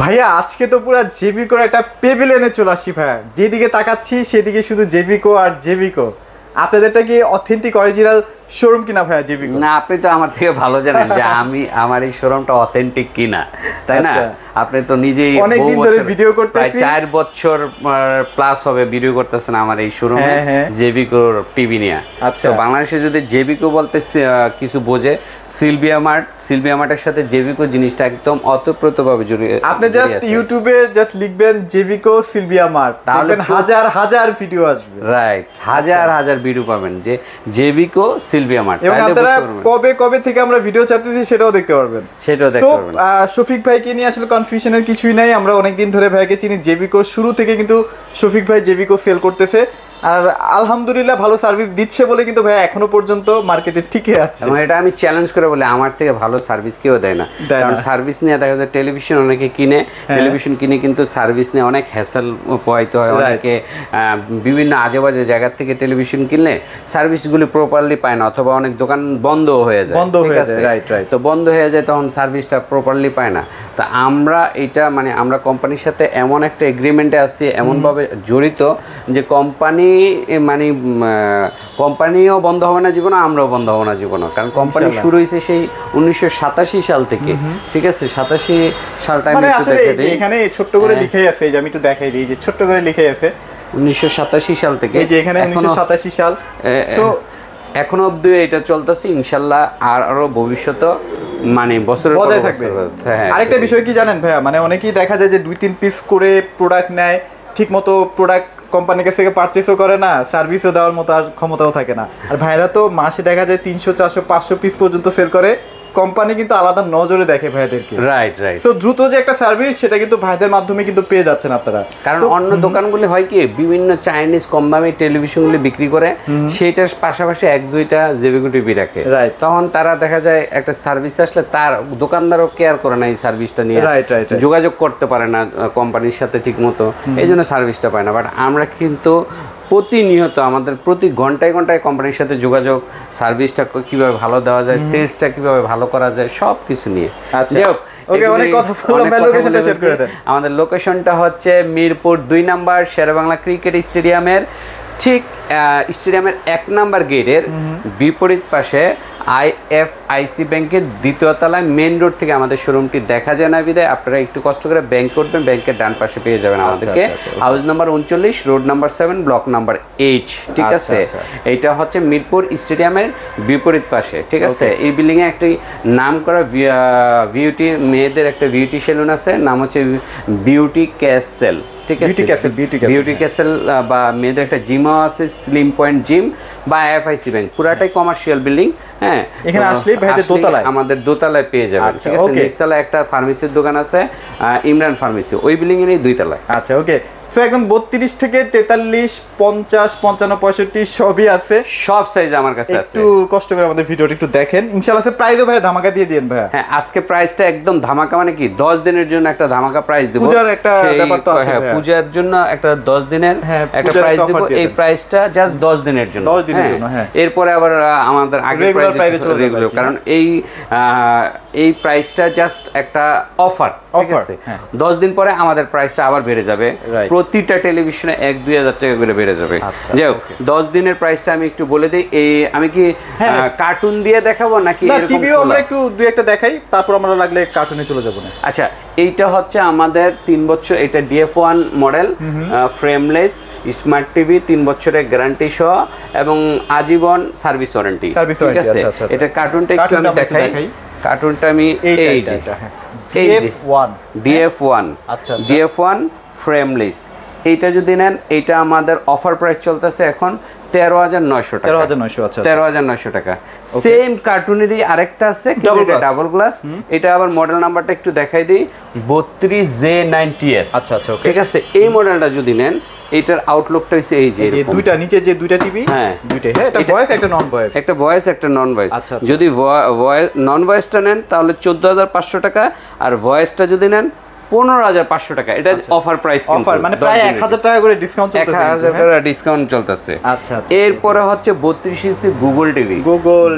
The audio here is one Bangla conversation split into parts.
ভাইয়া আজকে তো পুরো জেবিকোর একটা পেভিলিয়নে চলে আসছি ভাইয়া, যেদিকে তাকাচ্ছি সেদিকে শুধু জেবিকো আর জেবিকো। আপনাদেরটা কি অথেন্টিক অরিজিনাল শোরুম কিনা ভাইয়া জেবিকো? না, আপনি তো আমার থেকে ভালো জানেন যে আমার এই শোরুমটা অথেন্টিক কিনা, তাই না? আপনি তো নিজেই অনেকদিন ধরে ভিডিও করতেছি, 4 বছর প্লাস হবে ভিডিও করতেছেন আমার এই শোরুমে জেবিকোর টিভি নিয়ে। তো বাংলাদেশে যদি জেবিকো বলতে কিছু বোঝে, সিলভিয়া মার্টের সাথে জেবিকো জিনিসটা একদম অতপ্রতভাবে জড়িয়ে। আপনি জাস্ট ইউটিউবে জাস্ট লিখবেন জেবিকো সিলভিয়া মার্ট, তাহলে হাজার হাজার ভিডিও আসবে। রাইট, হাজার হাজার ভিডিও পাবেন যে জেবিকো সিলভিয়া মার্ট। এবং আপনারা কবে থেকে আমরা ভিডিও ছাড়তেছি সেটাও দেখতে পারবেন। শফিক ভাইকে নিয়ে আসলে কনফিউশনের কিছুই নাই, আমরা অনেকদিন ধরে ভাইকে চিনি। জেবিকো শুরু থেকে কিন্তু শফিক ভাই জেবিকো সেল করতেছে, আর আলহামদুলিল্লাহ ভালো সার্ভিস দিচ্ছে বলে কিন্তু ভাই এখনো পর্যন্ত মার্কেটে টিকে আছে। এবং এটা আমি চ্যালেঞ্জ করে বলি, আমার থেকে ভালো সার্ভিস কেউ দেয় না। কারণ সার্ভিস নিয়ে দেখা যায় টেলিভিশন অনেকে কিনে, টেলিভিশন কিনে কিন্তু সার্ভিস নিয়ে অনেক হ্যাসেল পোহাইতে হয়। অনেকে বিভিন্ন আজে বাজে জায়গা থেকে টেলিভিশন কিনলে সার্ভিসগুলি প্রপারলি পায় না, অথবা অনেক দোকান বন্ধ হয়ে যায়। তো বন্ধ হয়ে যায়, তখন সার্ভিসটা প্রপারলি পায় না। তো আমরা এটা মানে আমরা কোম্পানির সাথে এমন একটা এগ্রিমেন্টে আছি, এমনভাবে জড়িত যে কোম্পানিও বন্ধ হবে না জীবনে, আমরাও বন্ধ হবো না জীবনে। কারণ কোম্পানি শুরু হয়েছে সেই 1987 সাল থেকে, ঠিক আছে? 87 সালটা এখানে ছোট্ট করে লিখে আছে, যে আমি একটু দেখাই দিই, যে ছোট্ট করে লিখে আছে 1987 সাল থেকে, এই যে এখানে 1987 সাল। তো এখনো অবধি এটা চলতেছে, ইনশাল্লাহ আরো ভবিষ্যতে মানে বছরের বজায় থাকবে। আরেকটা বিষয় কি জানেন ভাইয়া, মানে অনেকেই দেখা যায় যে 2-3 পিস করে প্রোডাক্ট নেয়, ঠিক মতো প্রোডাক্ট কোম্পানির কাছ থেকে পারচেসও করে না, সার্ভিসও দেওয়ার মতো আর ক্ষমতাও থাকে না। আর ভাইরা তো মাসে দেখা যায় 300, 400, 500 পিস পর্যন্ত সেল করে। কোম্পানি কিন্তু আলাদা নজরে দেখে ভাইদেরকে। রাইট। সো দ্রুত যে একটা সার্ভিস, সেটা কিন্তু ভাইদের মাধ্যমে কিন্তু পেয়ে যাচ্ছেন আপনারা। কারণ অন্য দোকানগুলি হয় কি, বিভিন্ন চাইনিজ কম দামি টেলিভিশনগুলি বিক্রি করে, সেইটার পাশাপাশি 1-2টা জেবিকো টিভি রাখে। তখন তারা দেখা যায় একটা সার্ভিস আসলে তার দোকানদারও কেয়ার করে না এই সার্ভিসটা নিয়ে, যোগাযোগ করতে পারে না কোম্পানির সাথে ঠিক মতো, এই জন্য সার্ভিসটা পায় না। বাট আমরা কিন্তু প্রতিনিয়ত আমাদের প্রতি ঘন্টায় কোম্পানির সাথে যোগাযোগ, সার্ভিসটা কিভাবে ভালো দেওয়া যায়, সেলসটা কিভাবে ভালো করা যায়, সব কিছু নিয়ে। আমাদের লোকেশনটা হচ্ছে মিরপুর 2 নম্বর শেরেবাংলা ক্রিকেট স্টেডিয়ামের ঠিক স্টেডিয়ামের 1 নম্বর গেটের বিপরীত পাশে IFIC ব্যাংকের 2য় তলায় মেন রোড থেকে আমাদের শোরুমটি দেখা যায় না বিদায় আপনারা একটু কষ্ট করে ব্যাংক করবেন, ব্যাংকের ডান পাশে পেয়ে যাবেন আমাদেরকে। House number 39, road number 7, block number H, ঠিক আছে? এইটা হচ্ছে মিরপুর স্টেডিয়ামের বিপরীত পাশে, ঠিক আছে? এই বিল্ডিং এ একটি নাম করা বিউটি মেয়েদের একটা বিউটি সেলুন আছে, নাম হচ্ছে বিউটি ক্যাসেল, ঠিক আছে? বিউটি ক্যাসেল বা মেয়েদের একটা জিমও আছে, স্লিম পয়েন্ট জিম, বা IFIC ব্যাংক, পুরাটাই কমার্শিয়াল বিল্ডিং। হ্যাঁ, এখানে আসলেই ভাইদের দোতলায়, আমাদের দোতলায় পেয়ে যাবেন, ঠিক আছে? নিচতলায় একটা ফার্মেসির দোকান আছে, ইমরান ফার্মেসি, ওই বিল্ডিং এর 2 তলায়। আচ্ছা, ওকে। সো এখন 32 থেকে 43, 50, 55, 65 সবই আছে, সব সাইজ আমার কাছে আছে। একটু কষ্ট করে আমাদের ভিডিওটা একটু দেখেন ইনশাআল্লাহ। প্রাইসও ভাই ধামাকা দিয়ে দেন ভাই। হ্যাঁ, আজকে প্রাইসটা একদম ধামাকা, মানে কি 10 দিনের জন্য একটা ধামাকা প্রাইস দেব। পূজার একটা ব্যাপার তো আছে, পূজার জন্য একটা 10 দিনের একটা প্রাইস দেব। এই প্রাইসটা জাস্ট 10 দিনের জন্য, 10 দিনের জন্য। হ্যাঁ, এরপরে আবার আমাদের আগের প্রাইসে চলে যাবে, কারণ এই প্রাইসটা জাস্ট একটা অফার, ঠিক আছে? 10 দিন পরে আমাদের প্রাইসটা আবার বেড়ে যাবে, প্রতিটা টেলিভিশনে 1-2 হাজার টাকা করে বেড়ে যাবে। যাই হোক, 10 দিনের প্রাইসটা আমি একটু বলে দিই। আমি কি কার্টুন দিয়ে দেখাবো নাকি টিভিও আমরা একটু 2-1টা দেখাই, তারপর আমরা লাগলে কার্টুনে চলে যাবো না? আচ্ছা, এইটা হচ্ছে আমাদের 3 বছর, এটা DF1 model, frameless smart TV, 3 বছরের গ্যারান্টি সহ এবং আজীবন সার্ভিস ওয়ারেন্টি, ঠিক আছে? এটা কার্টুনটা একটু আমি দেখাই। কার্টুনটা আমি এই যে DF1, আচ্ছা, DF1 ফ্রেমলেস, এইটা যদি নেন, এইটা আমাদের অফার প্রাইস চলতেছে এখন 13,900 টাকা। 13,900 টাকা। সেম কার্টুনেরই আরেকটা আছে, ডাবল গ্লাস। এটা আবার মডেল নাম্বারটা একটু দেখাই দিই, 32J90S। আচ্ছা, ঠিক আছে? এই মডেলটা যদি নেন, এটার আউটলুকটা হচ্ছে এই যে দুইটা নিচে যে দুইটা টিভি, হ্যাঁ দুইটা, হ্যাঁ, একটা ভয়েস একটা নন ভয়েস, একটা ভয়েস একটা নন ভয়েস। যদি নন ভয়েসটা নেন তাহলে 14,500 টাকা, আর ভয়েসটা যদি নেন 15,500 টাকা। এটা অফার প্রাইস, অফার মানে প্রায় 1000 টাকা করে ডিসকাউন্ট চলতেছে, 1000 টাকা ডিসকাউন্ট চলতেছে। আচ্ছা আচ্ছা। এরপরে হচ্ছে 32 ইঞ্চি গুগল টিভি,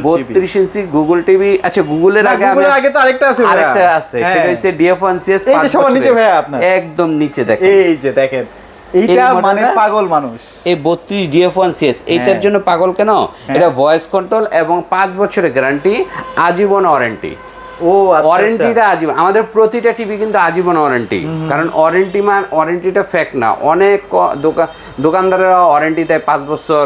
32 ইঞ্চি গুগল টিভি। আচ্ছা, গুগলের আগে তো আরেকটা আছে, আরেকটা আছে, সেটা হচ্ছে DF1CS। এই যে সবার নিচে ভাই আপনার একদম নিচে দেখেন, এই যে দেখেন, এইটা মানে পাগল মানুষ। এই 32 DF1CS এইটার জন্য পাগল কেন? এটা ভয়েস কন্ট্রোল এবং 5 বছরের গ্যারান্টি, আজীবন ওয়ারেন্টি। ও আচ্ছা, ওয়ারেন্টিটা আজীবন, আমাদের প্রতিটা টিভি কিন্তু আজীবন ওয়ারেন্টি। কারণ ওয়ারেন্টিটা ফেক না। অনেক দোকানদাররা ওয়ারেন্টি দেয় 5 বছর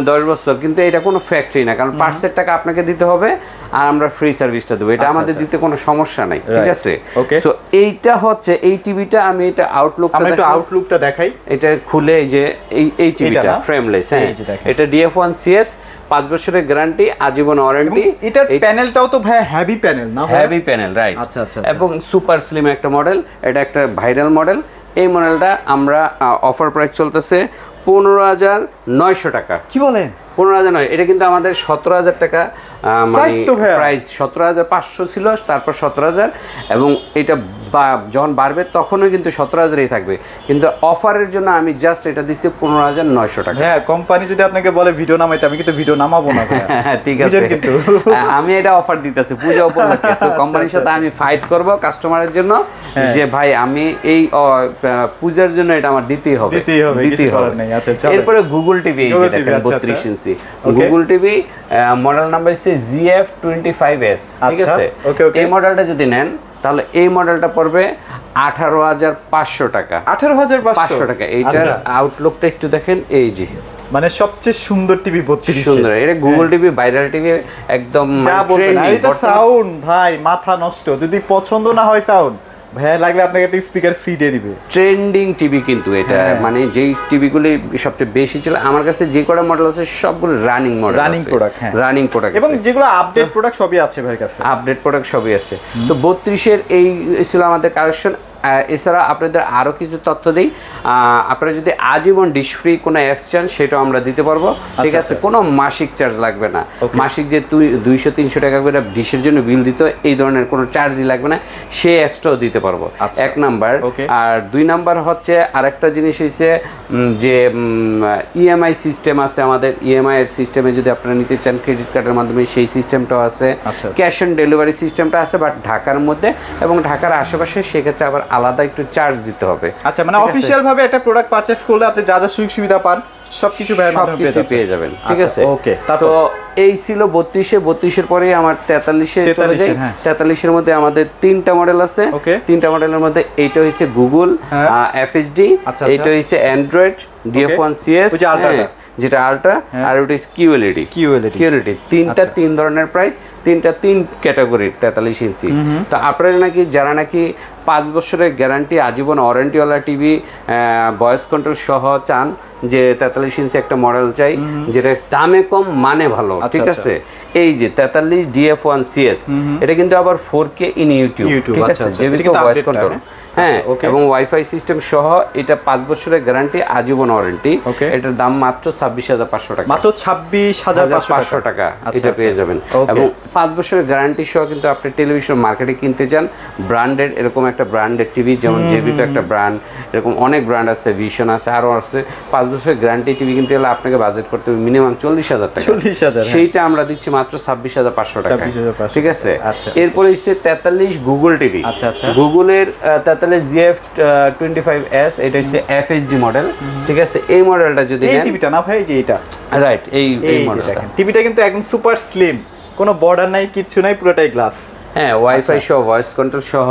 10 বছর, কিন্তু এটা কোনো ফ্যাক্টরি না। কারণ পার্টসের টাকা আপনাকে দিতে হবে আর আমরা ফ্রি সার্ভিসটা দেবো, এটা আমাদের দিতে কোনো সমস্যা নাই, ঠিক আছে? সো এইটা হচ্ছে এই টিভিটা, আমি এটা আউটলুকটা দেখাই। এটা খুলে এই যে এই টিভিটা ফ্রেমলেস, হ্যাঁ, এটা DF1CS 5 বছরের গ্যারান্টি, আজীবন ওয়ারেন্টি। এটার প্যানেলটাও তো ভাই হেভি প্যানেল না? Heavy panel, right. আচ্ছা আচ্ছা। এবং সুপার স্লিম একটা মডেল, এটা একটা ভাইরাল মডেল। এই মডেলটা আমরা অফার প্রাইস চলতেছে 15,900 টাকা। কি বলেন? 15,000 এটা কিন্তু আমাদের 17,000 টাকা মানে প্রাইস। 17,500 ছিল, তারপর 17,000, এবং এটা যখন বাড়বে তখনও কিন্তু 17,000-ই থাকবে। কিন্তু অফারের জন্য আমি জাস্ট এটা দিচ্ছি 15,900 টাকা। হ্যাঁ, কোম্পানি যদি আপনাকে বলে ভিডিও নামাইতে, আমি কিন্তু ভিডিও নামাবো না। হ্যাঁ, ঠিক আছে, কিন্তু আমি এটা অফার দিতেছি পূজা উপলক্ষে। সো কোম্পানির সাথে আমি ফাইট করব কাস্টমারের জন্য, যে ভাই আমি এই পূজার জন্য এটা আমার দিতেই হবে। এরপরে গুগল টিভি, এই যে দেখেন 32 ইঞ্চি গুগল টিভি, মডেল নাম্বার হচ্ছে GF25S, ঠিক আছে? এই মডেলটা যদি নেন তাহলে এই মডেলটা পড়বে 18,500 টাকা। 18,500 টাকা। এইটার আউটলুকটা একটু দেখেন, এই যে মানে সবচেয়ে সুন্দর টিভি 32 সুন্দর। এটা গুগল টিভি, ভাইরাল টিভি, একদম ট্রেন্ডিং। এটা সাউন্ড ভাই মাথা নষ্ট, যদি পছন্দ না হয় সাউন্ড ভাই লাগলে আপনাকে একটা স্পিকার ফ্রি দিয়ে দিবে। ট্রেন্ডিং টিভি কিন্তু এটা, মানে যেই টিভিগুলি সবচেয়ে বেশি চলে আমার কাছে, যে কটা মডেল আছে সবগুলো রানিং মডেল, রানিং প্রোডাক্ট। হ্যাঁ, রানিং প্রোডাক্ট, এবং যেগুলো আপডেট প্রোডাক্ট সবই আছে ভাইয়ের কাছে, আপডেট প্রোডাক্ট সবই আছে। তো 32-এর এই ছিল আমাদের কালেকশন। এছাড়া আপনাদের আরও কিছু তথ্য দিই, আপনারা যদি আজীবন ডিশ ফ্রি কোনো অ্যাপস চান সেটাও আমরা দিতে পারবো, ঠিক আছে? কোনো মাসিক চার্জ লাগবে না। মাসিক যে 200-300 টাকা করে ডিশের জন্য বিল দিত, এই ধরনের কোনো চার্জই লাগবে না, সেই অ্যাপসটাও দিতে পারবো, 1 নাম্বার। আর 2 নাম্বার হচ্ছে আরেকটা জিনিস হয়েছে যে ইএমআই সিস্টেম আছে আমাদের। ইএমআই এর সিস্টেমে যদি আপনারা নিতে চান ক্রেডিট কার্ডের মাধ্যমে, সেই সিস্টেমটাও আছে। ক্যাশ অন ডেলিভারি সিস্টেমটা আছে, বাট ঢাকার মধ্যে এবং ঢাকার আশেপাশে সেক্ষেত্রে আবার আলাদা একটু চার্জ দিতে হবে। আচ্ছা, মানে অফিশিয়াল ভাবে একটা প্রোডাক্ট পারচেজ করলে আপনি যা যা সুযোগ সুবিধা পান সবকিছু পেয়ে যাবেন, ঠিক আছে? ওকে, তো এই ছিল 32-এর পরে আমার 43-এ চলে যাই। 43-এর মধ্যে আমাদের 3টা মডেল আছে। 3টা মডেলের মধ্যে এইটা হচ্ছে গুগল FHD, এইটা হচ্ছে অ্যান্ড্রয়েড DF1CS যেটা আলট্রা, আর ওটা QLED। তিনটা 3 ধরনের প্রাইস, তিনটা 3 ক্যাটাগরির 43 ইঞ্চি। তো আপনারা নাকি যারা নাকি 5 বছরের গ্যারান্টি, আজীবন ওয়ারেন্টিওয়ালা টিভি, ভয়েস কন্ট্রোল সহ চান, যে 43 ইঞ্চি একটা মডেল চাই যেটা দামে কম মানে ভালো, ঠিক আছে? এই যে 43 DF1CS, এটা কিন্তু আবার 4K ইন ইউটিউব, ঠিক আছে? যেহেতু ভয়েস কন্ট্রোল, হ্যাঁ, এবং ওয়াইফাই সিস্টেম সহ, এটা 5 বছরের গ্যারান্টি, আজীবন ওয়ারেন্টি। এটার দাম মাত্র 26,500 টাকা। মাত্র 26,500 টাকা এটা পেয়ে যাবেন। এবং 5 বছরের গ্যারান্টি সহ কিন্তু আপনি টেলিভিশন মার্কেটে কিনতে চান, ব্র্যান্ডেড এরকম একটা ব্র্যান্ডেড টিভি, যেমন জেবিটো একটা ব্র্যান্ড, এরকম অনেক ব্র্যান্ড আছে, ভিশন আছে, আরও আছে। 5 বছরের গ্যারান্টি টিভি কিনতে গেলে আপনাকে বাজেট করতে হবে মিনিমাম 40,000 টাকা। সেইটা আমরা দিচ্ছি মাত্র 26,500 টাকা, ঠিক আছে? এরপরে হচ্ছে 43 গুগল টিভি। গুগলের 43 GF25S, এটা হচ্ছে FHD মডেল, ঠিক আছে? এই মডেলটা যদি এই টিভিটা না ভাই, যে এটা রাইট, এই মডেলটা টিভিটা কিন্তু একদম সুপার স্লিম, কোনো বর্ডার নাই, কিচ্ছু নাই, পুরোটাই গ্লাস। হ্যাঁ, ওয়াইফাই সহ, ভয়েস কন্ট্রোল সহ।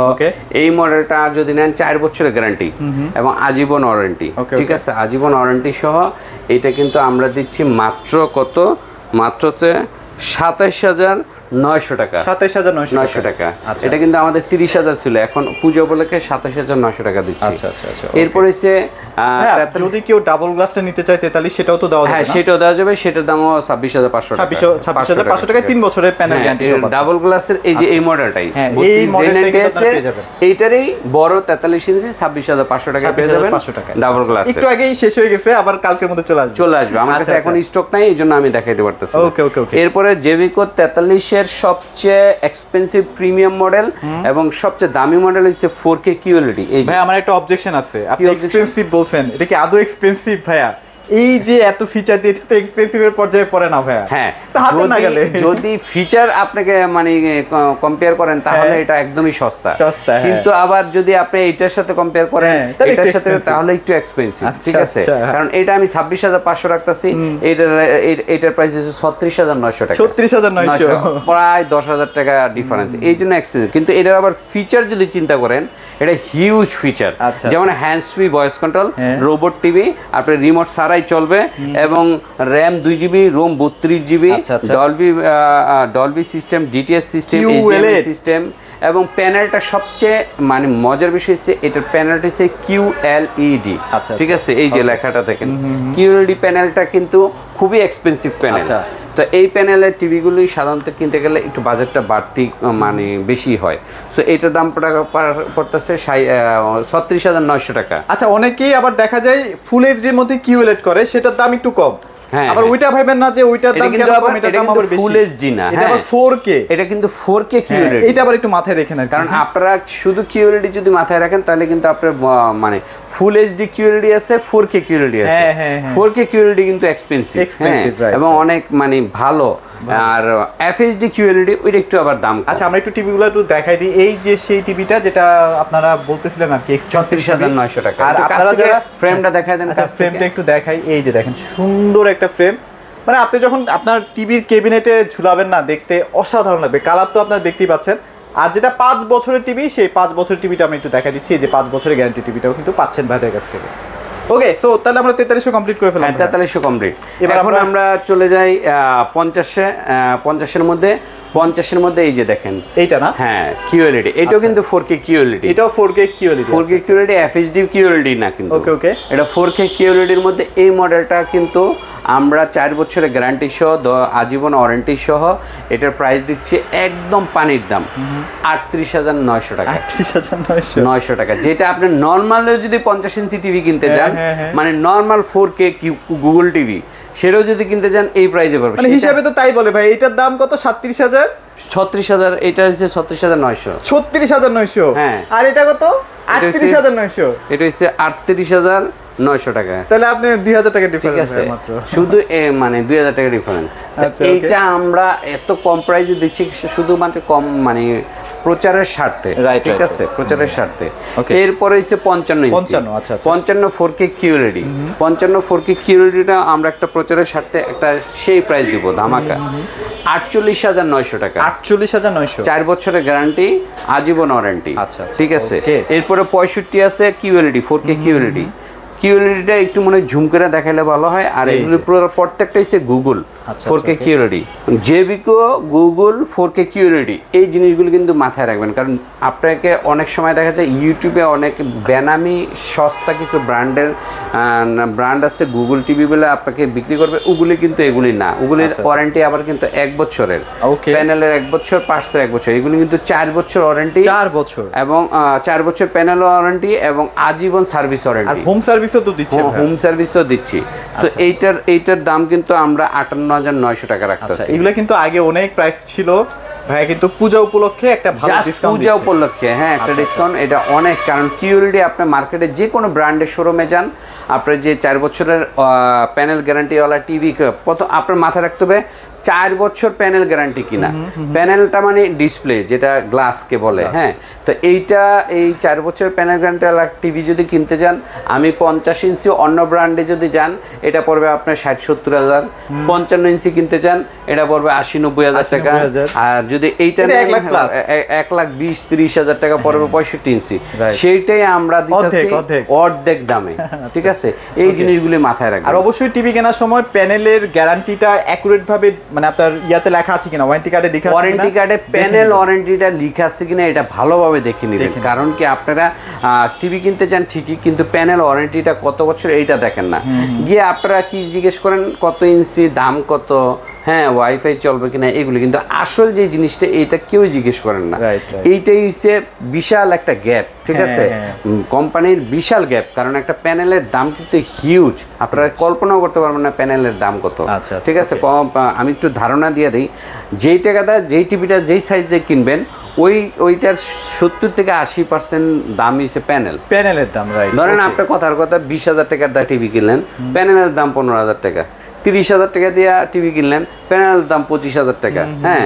এই মডেলটা যদি নেন 4 বছরের গ্যারান্টি এবং আজীবন ওয়ারেন্টি, ঠিক আছে? আজীবন ওয়ারেন্টি সহ এটা কিন্তু আমরা দিচ্ছি মাত্র কত? মাত্র হচ্ছে 27,900 টাকা। 27,900 টাকা। এটা কিন্তু আমাদের 30,000 ছিল, এখন পুজো উপলক্ষে 27,900 টাকা দিচ্ছি। এরপর হচ্ছে যদি কেউ ডাবল গ্লাসটা নিতে চায় 43, সেটাও তো দেওয়া যাবে। হ্যাঁ, সেটাও দেওয়া যাবে, সেটার দামও 26,500 টাকা। 26,500 টাকায় 3 বছরের প্যানেল গ্যারান্টি সহ ডাবল গ্লাসের। এই যে এই মডেলটাই, এই মডেলটাই এইটারই বড় 43 ইঞ্চি 26,500 টাকা পেয়ে যাবেন ডাবল গ্লাস। একটু আগেই শেষ হয়ে গেছে, আবার কালকের মধ্যে চলে আসবে। আমার কাছে এখন স্টক নাই, এইজন্য আমি দেখাইতে পারতেছি। এরপরে জেভিকো 43-এর এর সবচেয়ে এক্সপেন্সিভ প্রিমিয়াম মডেল এবং সবচেয়ে দামি মডেল হচ্ছে 4K QLED। এই ভাই আমার একটা অবজেকশন আছে, আপনি এক্সপেন্সিভ বলছেন, এটা কি আদৌ এক্সপেন্সিভ ভাইয়া? এই যে এত ফিচার দিয়ে, এটা তো এক্সপেন্সিভের পর্যায়ে পড়ে না ভাইয়া। হ্যাঁ, যদি ফিচার আপনাকে মানে কম্পেয়ার করেন তাহলে এটা একদমই সস্তা, কিন্তু আবার যদি আপনি এটার সাথে কম্পেয়ার করেন এটার সাথে, তাহলে একটু এক্সপেন্সিভ। ঠিক আছে, কারণ এটা আমি 26,500 রাখতেছি, এটার প্রাইস হচ্ছে 36,900 টাকা। 36,900, প্রায় 10,000 টাকা ডিফারেন্স, এই জন্য এক্সপেন্সিভ। কিন্তু এটার আবার ফিচার যদি চিন্তা করেন, এটা হিউজ ফিচার, যেমন hands free voice control, robot TV, আপনার রিমোট ছাড়াই চলবে, এবং RAM 2GB, ROM 32GB, Dolby system, DTS system, HDMI system, এবং প্যানেলটা সবচেয়ে মানে মজার বিষয় হচ্ছে এটার প্যানেলটা হচ্ছে QLED। ঠিক আছে, এই যে লেখাটা দেখেন QLED প্যানেলটা কিন্তু খুবই এক্সপেন্সিভ প্যানেল। তো এই প্যানেলের টিভিগুলি সাধারণত কিনতে গেলে একটু বাজেটটা বাড়তি মানে বেশি হয়। সো এটার দাম পড়তেছে 36,900 টাকা। আচ্ছা, অনেকেই আবার দেখা যায় ফুল এইচডির মধ্যে QLED করে, সেটার দাম একটু কম। আবার ওইটা ভাবেন না যে ওইটার দাম কেন কম, এটার দাম আবার বেশি। ফুল এইচডি না, এটা আবার 4K, এটা কিন্তু 4K QLED। এটা আবার একটু মাথায় রাখেন, কারণ আপনারা শুধু QLED যদি মাথায় রাখেন তাহলে কিন্তু আপনার মানে ফুল এইচডি QLED আছে, 4K QLED আছে। 4K QLED কিন্তু এক্সপেন্সিভ এবং অনেক মানে ভালো। আর FHD QLED ওইটা একটু আবার দাম। আচ্ছা, আমরা একটু টিভিগুলো একটু দেখাই দিই। এই যে সেই টিভিটা যেটা আপনারা বলতেছিলেন আর কি, 36,900 টাকা। আর আপনারা যারা ফ্রেমটা দেখাই দেন। আচ্ছা, ফ্রেমটা একটু দেখাই। এই যে দেখেন সুন্দর একটা ফ্রেম, মানে আপনি যখন আপনার টিভির ক্যাবিনেটে ঝুলাবেন না, দেখতে অসাধারণ লাগবে। কালার তো আপনারা দেখতেই পাচ্ছেন। আর যেটা 5 বছরের টিভি, সেই 5 বছরের টিভিটা আমি একটু দেখা দিচ্ছি। এই যে 5 বছরের গ্যারান্টি টিভিটাও কিন্তু পাচ্ছেন ভাইদের কাছ থেকে। ওকে, সো তাহলে আমরা 4300 কমপ্লিট করে ফেললাম। 4300 কমপ্লিট। এখন আমরা চলে যাই 50-এর মধ্যে। 50-এর মধ্যে এই যে দেখেন এইটা না, হ্যাঁ QLED, এটাও কিন্তু 4K QLED। এটাও 4K QLED। 4K QLED, FHD QLED না কিন্তু। ওকে, এটা 4K QLED এর মধ্যে। এই মডেলটা কিন্তু আমরা 4 বছরের গ্যারান্টি সহ, আজীবন ওয়ারেন্টি সহ এটার প্রাইস দিচ্ছি একদম পানির দাম 38,900 টাকা। 38,900 টাকা, যেটা আপনি নর্মাল যদি 50 ইঞ্চি টিভি কিনতে যান, মানে নর্মাল 4K গুগল টিভি, সেটাও যদি কিনতে যান এই প্রাইসে পাবেন। মানে হিসাবে তো তাই বলে ভাই। এটার দাম কত? 37,000। এটা হচ্ছে 36,900। 36,900, হ্যাঁ। আর এটা কত? 38,900। এটা হচ্ছে 38,900 টাকা। তাহলে আপনি 2,000 টাকা ডিফারেন্স মাত্র, শুধু মানে 2,000 টাকা ডিফারেন্স। এইটা আমরা এত কম প্রাইসে দিচ্ছি শুধুমাত্র কম মানে প্রচারের স্বার্থে। ঠিক আছে, প্রচারের স্বার্থে। এরপরে হচ্ছে 55 4K QLED। 55 4K QLEDটা আমরা একটা প্রচারের স্বার্থে একটা সেই প্রাইস দিব ধামাকা 48,900 টাকা। 48,900, 4 বছরের গ্যারান্টি, আজীবন ওয়ারেন্টি। আচ্ছা, ঠিক আছে। এরপরে 65 আছে QLED, 4K QLED। QLEDটা একটু মনে ঝুম করে দেখাইলে ভালো হয়। আর এগুলো প্রত্যেকটা হচ্ছে গুগল 4K QLED, জেবিকো, গুগল 4K QLED। এই জিনিসগুলো কিন্তু মাথায় রাখবেন, কারণ আপনাকে অনেক সময় দেখা যায় ইউটিউবে অনেক বেনামি সস্তা কিছু ব্র্যান্ড আছে গুগল টিভি বলে আপনাকে বিক্রি করবে, ওগুলি কিন্তু এগুলি না। ওগুলির ওয়ারেন্টি আবার কিন্তু 1 বছরের, প্যানেলের 1 বছর, পার্টসের 1 বছর। এগুলি কিন্তু 4 বছর ওয়ারেন্টি, 4 বছর এবং 4 বছর প্যানেল ওয়ারেন্টি এবং আজীবন সার্ভিস ওয়ারেন্টি। হোম সার্ভিসও তো দিচ্ছি। হোম সার্ভিসও দিচ্ছি। সো এইটার দাম কিন্তু আমরা 58,900 টাকা রাখতেছি। এগুলো কিন্তু আগে অনেক প্রাইস ছিল ভাই, কিন্তু পূজা উপলক্ষে একটা ভালো ডিসকাউন্ট। পূজা উপলক্ষে হ্যাঁ একটা ডিসকাউন্ট, এটা অনেক। কারণ QLED আপনার মার্কেটে যে কোনো ব্র্যান্ডের শোরুমে যান, আপনার যে 4 বছরের প্যানেল গ্যারান্টিওয়ালা টিভি, প্রথম আপনার মাথায় রাখতে হবে 4 বছর প্যানেল গ্যারান্টি কিনা। প্যানেলটা মানে ডিসপ্লে, যেটা গ্লাসকে বলে। হ্যাঁ, তো এই 4 বছর প্যানেল গ্যারান্টিওয়ালা টিভি যদি কিনতে যান, আমি 50 ইঞ্চি অন্য ব্র্যান্ডে যদি যান, এটা পড়বে আপনার 60-70 হাজার। 55 ইঞ্চি কিনতে চান, এটা পড়বে 80-90 হাজার টাকা। আর যদি এইটা 1,20,30 হাজার টাকা পড়বে 65 ইঞ্চি, সেইটাই আমরা দিতেছি অর্ধেক দামে। ঠিক আছে, এই জিনিসগুলি মাথায় রাখবেন। আর অবশ্যই টিভি কেনার সময় প্যানেলের গ্যারান্টিটা অ্যাকুরেট ভাবে, মানে আপনার ইয়াতে লেখা আছে কিনা, ওয়ারেন্টি কার্ডে লেখা আছে কিনা, ওয়ারেন্টি কার্ডে প্যানেল ওয়ারেন্টিটা লেখা আছে কিনা এটা ভালোভাবে দেখে নেবেন। কারণ কি আপনারা টিভি কিনতে চান ঠিকই, কিন্তু প্যানেল ওয়ারেন্টিটা কত বছর এইটা দেখেন না। গিয়ে আপনারা কি জিজ্ঞেস করেন কত ইঞ্চি, দাম কত, হ্যাঁ ওয়াইফাই চলবে কিনা এগুলো, কিন্তু আসল যে জিনিসটা এটা কেউ জিজ্ঞেস করেন না। এইটাই হচ্ছে বিশাল একটা গ্যাপ, ঠিক আছে, কোম্পানির বিশাল গ্যাপ, কারণ একটা প্যানেলের দাম কিন্তু হিউজ, আপনারা কল্পনাও করতে পারবেন না প্যানেলের দাম কত। ঠিক আছে, আমি একটু ধারণা দিয়ে দিই, যেই টাকাটা যেই টিভিটা যেই সাইজে কিনবেন ওইটার 70 থেকে 80% দাম হচ্ছে প্যানেলের দাম। ধরেন আপনার কথার কথা 20,000 টাকার দা টিভি কিনলেন, প্যানেলের দাম 15,000 টাকা, 30,000 টাকা দিয়ে টিভি কিনলেন, প্যানেলের দাম 25,000 টাকা, হ্যাঁ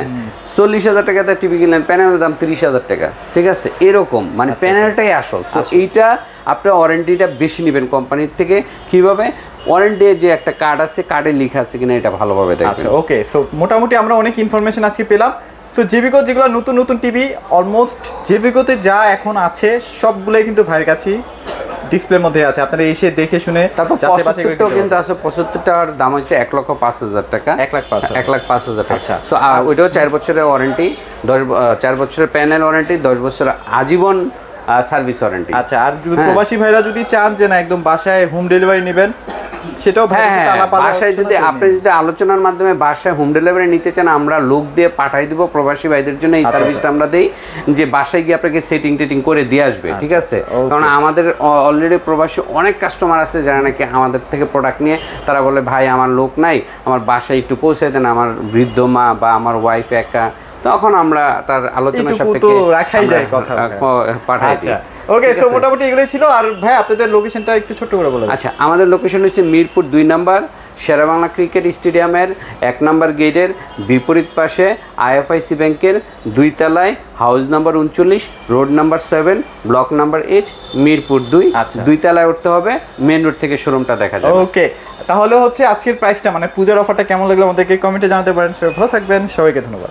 40,000 টাকা দিয়ে টিভি কিনলেন, প্যানেলের দাম 30,000 টাকা, ঠিক আছে, এরকম মানে প্যানেলটাই আসল। সো এইটা আপনার ওয়ারেন্টিটা বেশি নেবেন কোম্পানির থেকে। কিভাবে? ওয়ারেন্টি যে একটা কার্ড আছে, কার্ডে লেখা আছে কিনা এটা ভালোভাবে দেখবেন। ওকে, সো মোটামুটি আমরা অনেক ইনফরমেশন আজকে পেলাম। সো জেভিকো যেগুলো নতুন নতুন টিভি, অলমোস্ট জেভিকোতে যা এখন আছে সবগুলোই কিন্তু ভাইয়ের কাছে ডিসপ্লের মধ্যে আছে, আপনারা এসে দেখে শুনে। তারপর 75টাও কিন্তু আছে, 75টার দাম হচ্ছে 1,05,000 টাকা, 1,05,000 টাকা। আচ্ছা, সো ওইটাও 4 বছরের ওয়ারেন্টি, 4 বছরের প্যানেল ওয়ারেন্টি, 10 বছরের আজীবন সার্ভিস ওয়ারেন্টি। আচ্ছা, আর যদি প্রবাসী ভাইরা যদি চান যে না একদম বাসায় হোম ডেলিভারি নেবেন, সেটাও বাসায় যদি আপনি যদি আলোচনার মাধ্যমে বাসায় হোম ডেলিভারি নিতে চান, আমরা লোক দিয়ে পাঠাই দিব প্রবাসী ভাইদের জন্য। এই সার্ভিসটা আমরা দেই, যে বাসায় গিয়ে আপনাকে সেটিং টেটিং করে দিয়ে আসবে, ঠিক আছে। কারণ আমাদের অলরেডি প্রবাসী অনেক কাস্টমার আছে যারা নাকি আমাদের থেকে প্রোডাক্ট নিয়ে তারা বলে ভাই আমার লোক নাই, আমার বাসায় একটু পৌঁছে দেন, আমার বৃদ্ধ মা বা আমার ওয়াইফ একা, তখন আমরা তার আলোচনা সাপেক্ষে রাখাই যায় কথা পাঠাই দিই। ওকে, সো মোটামুটি এগুলোই ছিল। আর ভাই আপনাদের লোকেশনটা একটু ছোট করে বলুন। আচ্ছা, আমাদের লোকেশন হচ্ছে মিরপুর 2 নম্বর শেরেবাংলা ক্রিকেট স্টেডিয়ামের 1 নম্বর গেটের বিপরীত পাশে আইএফআইসি ব্যাংকের 2 তলায়, house number 39, road number 7, block number H, Mirpur 2। 2 তলায় উঠতে হবে, মেন রোড থেকে শোরুমটা দেখা যাবে। ওকে, তাহলে হচ্ছে আজকের প্রাইসটা মানে পূজার অফারটা কেমন লাগলো আমাদেরকে কমেন্টে জানাতে পারেন। সবাই ভালো থাকবেন, সবাইকে ধন্যবাদ।